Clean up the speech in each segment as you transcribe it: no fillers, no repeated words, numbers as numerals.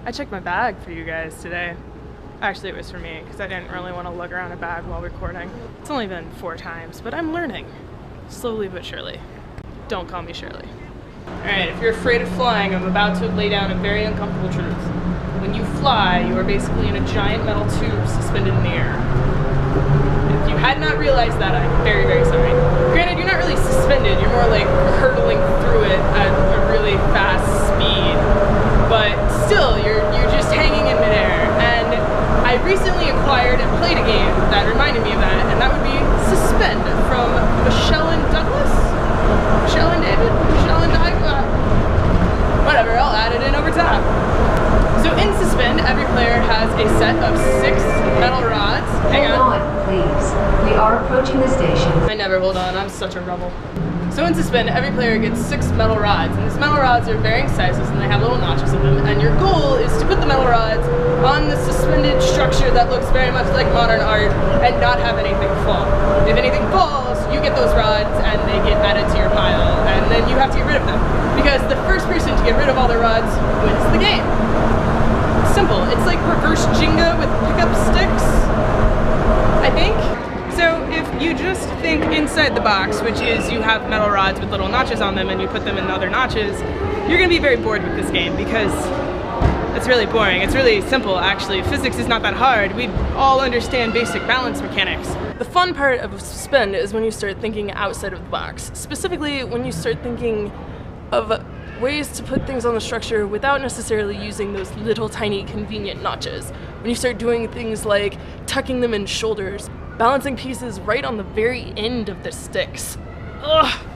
I checked my bag for you guys today. Actually, it was for me because I didn't really want to lug around a bag while recording. It's only been 4 times, but I'm learning. Slowly but surely. Don't call me Shirley. Alright, if you're afraid of flying, I'm about to lay down a very uncomfortable truth. When you fly, you are basically in a giant metal tube suspended in the air. If you had not realized that, I'm very, very sorry. Granted, you're not really suspended, you're more like hurtling through it at a really fast speed. But still, you're just hanging in midair. And I recently acquired and played a game that reminded me of that, and that would be Suspend from Michelle and Douglas? Michelle and David? Michelle and Douglas? Whatever, I'll add it in over top. So in Suspend, every player has a set of 6 metal rods. Hang on. Hold on, please. We are approaching the station. I never hold on, I'm such a rebel. So in Suspend, every player gets 6 metal rods, and these metal rods are varying sizes and they have little notches in them, and your goal is to put the metal rods on the suspended structure that looks very much like modern art and not have anything fall. If anything falls, you get those rods and they get added to your pile, and then you have to get rid of them. Because the first person to get rid of all their rods wins the game. It's simple. It's like reverse Jenga with pickup sticks, I think. So if you just think inside the box, which is you have metal rods with little notches on them and you put them in other notches, you're gonna be very bored with this game because it's really boring. It's really simple, actually. Physics is not that hard. We all understand basic balance mechanics. The fun part of Suspend is when you start thinking outside of the box. Specifically, when you start thinking of ways to put things on the structure without necessarily using those little tiny convenient notches. When you start doing things like tucking them in shoulders, balancing pieces right on the very end of the sticks. Ugh,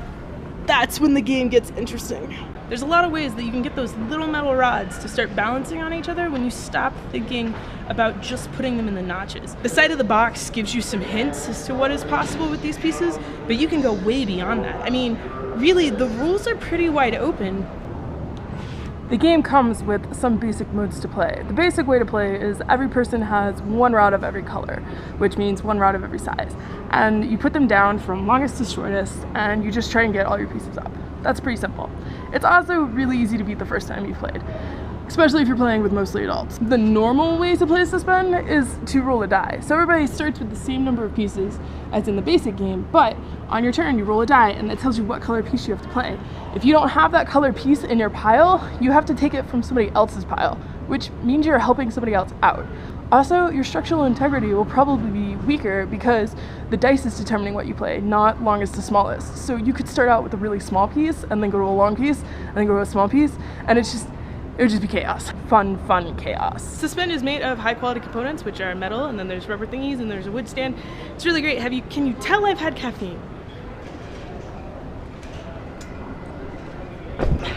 that's when the game gets interesting. There's a lot of ways that you can get those little metal rods to start balancing on each other when you stop thinking about just putting them in the notches. The side of the box gives you some hints as to what is possible with these pieces, but you can go way beyond that. I mean, really, the rules are pretty wide open. The game comes with some basic modes to play. The basic way to play is every person has 1 rod of every color, which means 1 rod of every size. And you put them down from longest to shortest, and you just try and get all your pieces up. That's pretty simple. It's also really easy to beat the first time you played, especially if you're playing with mostly adults. The normal way to play Suspend is to roll a die. So everybody starts with the same number of pieces as in the basic game, but on your turn you roll a die and that tells you what color piece you have to play. If you don't have that color piece in your pile, you have to take it from somebody else's pile, which means you're helping somebody else out. Also, your structural integrity will probably be weaker because the dice is determining what you play, not longest to smallest. So you could start out with a really small piece and then go to a long piece and then go to a small piece, and it would just be chaos. Fun chaos. Suspend is made of high quality components, which are metal, and then there's rubber thingies, and there's a wood stand. It's really great. Can you tell I've had caffeine?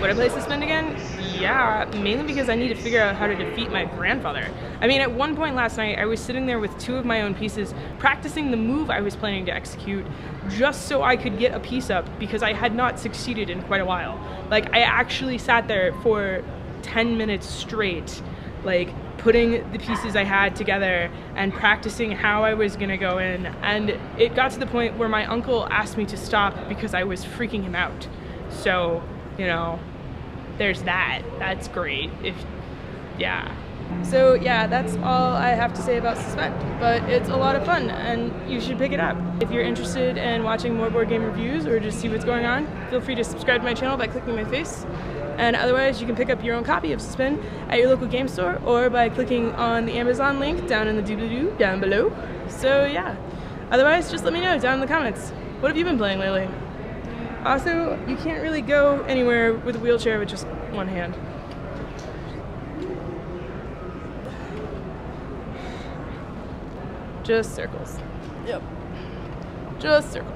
Would I play Suspend again? Yeah, mainly because I need to figure out how to defeat my grandfather. I mean, at one point last night, I was sitting there with 2 of my own pieces, practicing the move I was planning to execute, just so I could get a piece up, because I had not succeeded in quite a while. Like, I actually sat there for 10 minutes straight, like putting the pieces I had together and practicing how I was gonna go in, and it got to the point where my uncle asked me to stop because I was freaking him out. So, you know, there's that. That's great. So yeah, that's all I have to say about Suspend, but it's a lot of fun and you should pick it up. If you're interested in watching more board game reviews or just see what's going on, feel free to subscribe to my channel by clicking my face. And otherwise, you can pick up your own copy of Suspend at your local game store or by clicking on the Amazon link down in the doobly-doo down below. So yeah, otherwise, just let me know down in the comments. What have you been playing lately? Also, you can't really go anywhere with a wheelchair with just 1 hand. Just circles. Yep. Just circles.